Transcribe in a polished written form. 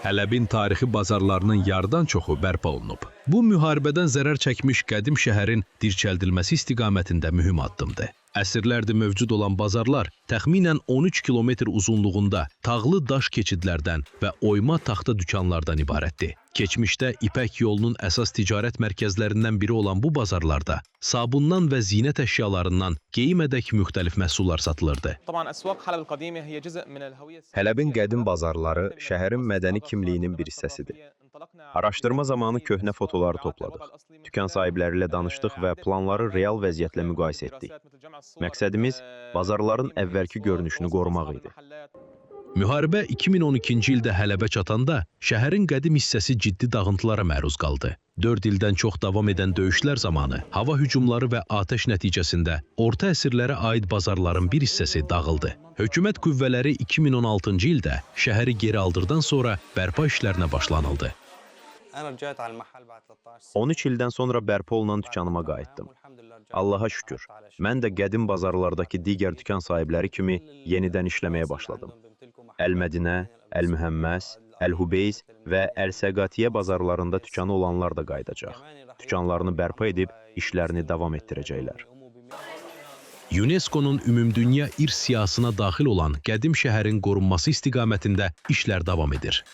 Hələbin tarixi bazarlarının yarıdan çoxu bərpa olunub. Bu, müharibədən zərər çəkmiş qədim şəhərin dirçəldilməsi istiqamətində mühüm addımdır. Əsrlərdir mövcud olan bazarlar təxminən 13 kilometr uzunluğunda tağlı daş keçidlərdən və oyma taxta dükanlardan ibarətdir. Keçmişdə İpək yolunun əsas ticarət mərkəzlərindən biri olan bu bazarlarda sabundan və zinət əşyalarından geyimədək müxtəlif məhsullar satılırdı. Hələbin qədim bazarları şəhərin mədəni kimliyinin bir hissəsidir. Araşdırma zamanı köhnə fotoları topladıq. Dükan sahibləri ilə danışdıq və planları real vəziyyətlə müqayisə etdik. Məqsədimiz bazarların əvvəlki görünüşünü qorumaq idi. Müharibə 2012-ci ildə Hələbə çatanda şəhərin qədim hissəsi ciddi dağıntılara məruz qaldı. 4 ildən çox davam edən döyüşlər zamanı hava hücumları və atəş nəticəsində orta əsrlərə aid bazarların bir hissəsi dağıldı. Hökumət qüvvələri 2016-cı ildə şəhəri geri aldırdan sonra bərpa işlərinə başlanıldı. 13 ildən sonra bərpa olunan dükanıma qayıtdım. Allaha şükür, mən də qədim bazarlardakı digər dükan sahibləri kimi yenidən işləməyə başladım. Əl-Mədinə, Əl-Mühəmməs, Əl-Hubeyz və Əl-Səqatiyə bazarlarında dükanı olanlar da qayıdacaq. Dükanlarını bərpa edib işlərini davam etdirəcəklər. UNESCO-nun ümumdünya irs siyahısına daxil olan qədim şəhərin qorunması istiqamətində işlər davam edir.